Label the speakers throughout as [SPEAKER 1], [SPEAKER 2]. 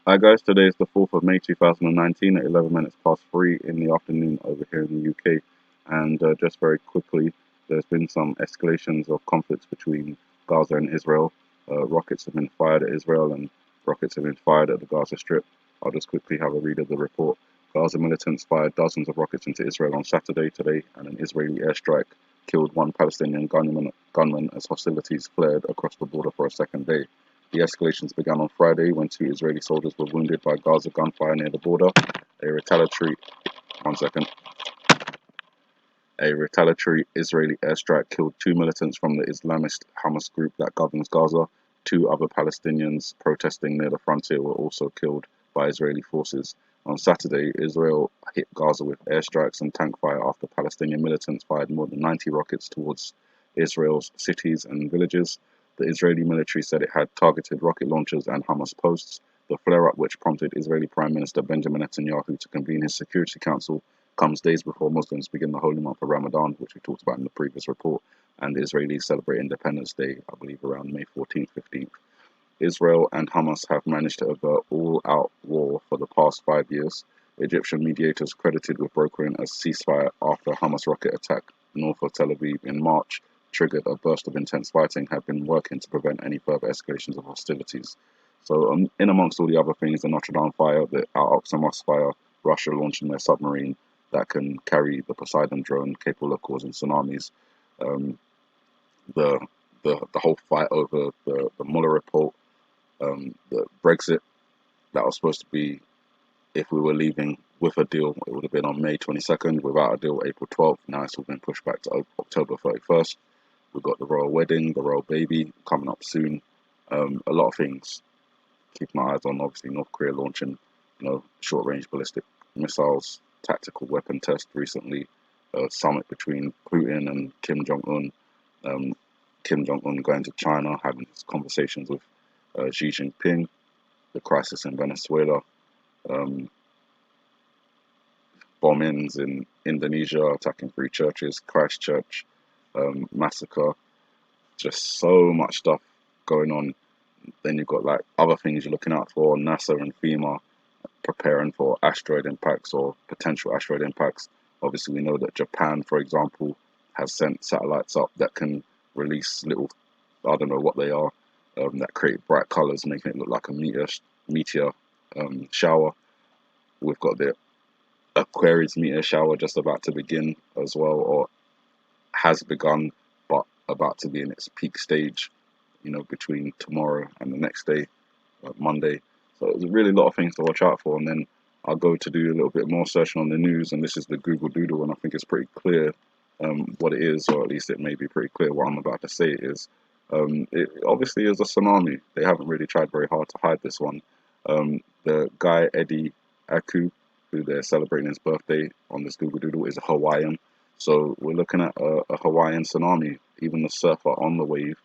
[SPEAKER 1] Hi guys, today is the 4th of May 2019 at 11 minutes past 3 in the afternoon over here in the UK. And just very quickly, there's been some escalations of conflicts between Gaza and Israel. Rockets have been fired at Israel and rockets have been fired at the Gaza Strip. I'll just quickly have a read of the report. Gaza militants fired dozens of rockets into Israel on Saturday today, and an Israeli airstrike killed one Palestinian gunman as hostilities flared across the border for a second day. The escalations began on Friday when two Israeli soldiers were wounded by Gaza gunfire near the border. A retaliatory, one second, a retaliatory Israeli airstrike killed two militants from the Islamist Hamas group that governs Gaza. Two other Palestinians protesting near the frontier were also killed by Israeli forces. On Saturday, Israel hit Gaza with airstrikes and tank fire after Palestinian militants fired more than 90 rockets towards Israel's cities and villages. The Israeli military said it had targeted rocket launchers and Hamas posts. The flare-up, which prompted Israeli Prime Minister Benjamin Netanyahu to convene his Security Council, comes days before Muslims begin the holy month of Ramadan, which we talked about in the previous report, and the Israelis celebrate Independence Day, I believe, around May 14th, 15th. Israel and Hamas have managed to avert all-out war for the past 5 years. Egyptian mediators credited with brokering a ceasefire after Hamas rocket attack north of Tel Aviv in March triggered a burst of intense fighting have been working to prevent any further escalations of hostilities. So in amongst all the other things, the Notre Dame fire, the Al-Aqsa Mosque fire, Russia launching their submarine that can carry the Poseidon drone capable of causing tsunamis, um, the, the whole fight over the Mueller report, the Brexit that was supposed to be, if we were leaving with a deal, it would have been on May 22nd, without a deal April 12th. Now it's all been pushed back to October 31st. We've got the royal wedding, the royal baby coming up soon. A lot of things. Keep my eyes on, obviously, North Korea launching, short-range ballistic missiles, tactical weapon test recently, a summit between Putin and Kim Jong-un. Kim Jong-un going to China, having conversations with Xi Jinping, the crisis in Venezuela, bombings in Indonesia, attacking three churches, Christchurch, massacre, just so much stuff going on. Then you've got like other things you're looking out for, NASA and FEMA preparing for asteroid impacts or potential asteroid impacts. Obviously, we know that Japan, for example, has sent satellites up that can release little, I don't know what they are, that create bright colors, making it look like a meteor shower. We've got the Aquarius meteor shower just about to begin as well, or has begun, but about to be in its peak stage, between tomorrow and the next day, Monday. So there's really a lot of things to watch out for. And then I'll go to do a little bit more searching on the news, and this is the Google Doodle, and I think it's pretty clear what it is, or at least it may be pretty clear what I'm about to say is. It obviously is a tsunami. They haven't really tried very hard to hide this one. The guy, Eddie Aku, who they're celebrating his birthday on this Google Doodle, is a Hawaiian. So we're looking at a Hawaiian tsunami. Even the surfer on the wave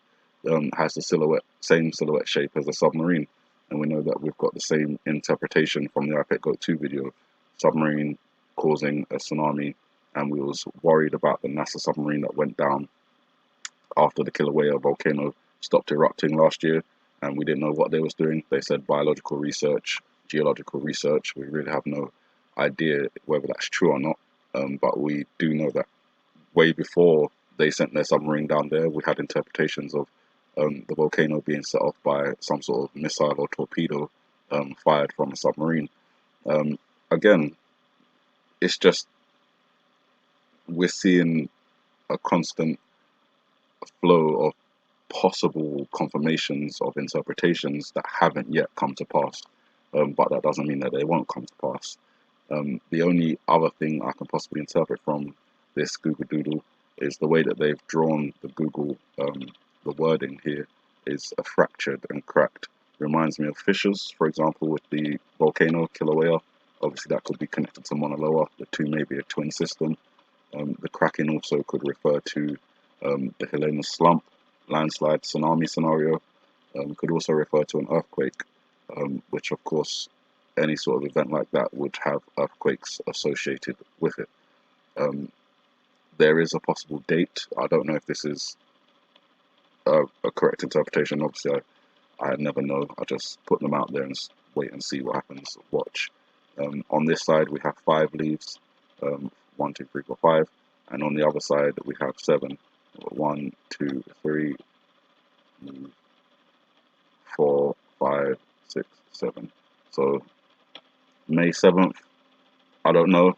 [SPEAKER 1] has the same silhouette shape as a submarine. And we know that we've got the same interpretation from the iPad Go 2 video, submarine causing a tsunami, and we was worried about the NASA submarine that went down after the Kilauea volcano stopped erupting last year, and we didn't know what they was doing. They said biological research, geological research. We really have no idea whether that's true or not, but we do know that way before they sent their submarine down there, we had interpretations of the volcano being set off by some sort of missile or torpedo fired from a submarine. Again, it's just we're seeing a constant flow of possible confirmations of interpretations that haven't yet come to pass, but that doesn't mean that they won't come to pass. The only other thing I can possibly interpret from this Google Doodle is the way that they've drawn the wording here is a fractured and cracked. Reminds me of fissures, for example, with the volcano Kilauea. Obviously, that could be connected to Mauna Loa. The two may be a twin system. The cracking also could refer to the Helena slump, landslide, tsunami scenario. Could also refer to an earthquake, which, of course, any sort of event like that would have earthquakes associated with it. There is a possible date. I don't know if this is a correct interpretation. Obviously, I never know. I just put them out there and wait and see what happens, watch. On this side we have 5 leaves, 1, 2, 3, 4, 5, and on the other side we have 7. 1, 2, 3, 4, 5, 6, 7. So May 7th, I don't know.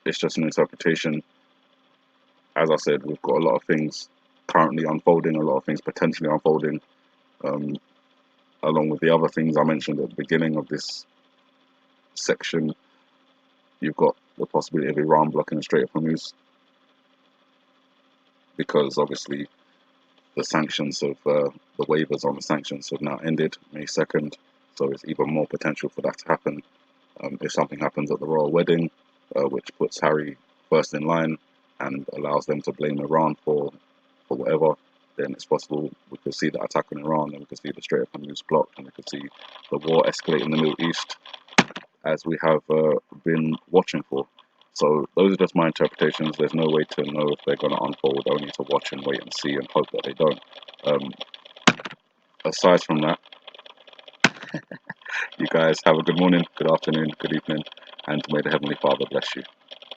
[SPEAKER 1] It's just an interpretation. As I said, we've got a lot of things currently unfolding, a lot of things potentially unfolding, along with the other things I mentioned at the beginning of this section. You've got the possibility of Iran blocking the Strait of Hormuz, because obviously the sanctions of the waivers on the sanctions have now ended May 2nd, so there's even more potential for that to happen. If something happens at the royal wedding, which puts Harry first in line and allows them to blame Iran for whatever, then it's possible we could see the attack on Iran, and we could see the Strait of Hormuz blocked, and we could see the war escalate in the Middle East, as we have been watching for. So those are just my interpretations. There's no way to know if they're going to unfold, only to watch and wait and see and hope that they don't. Aside from that, you guys have a good morning, good afternoon, good evening, and may the Heavenly Father bless you.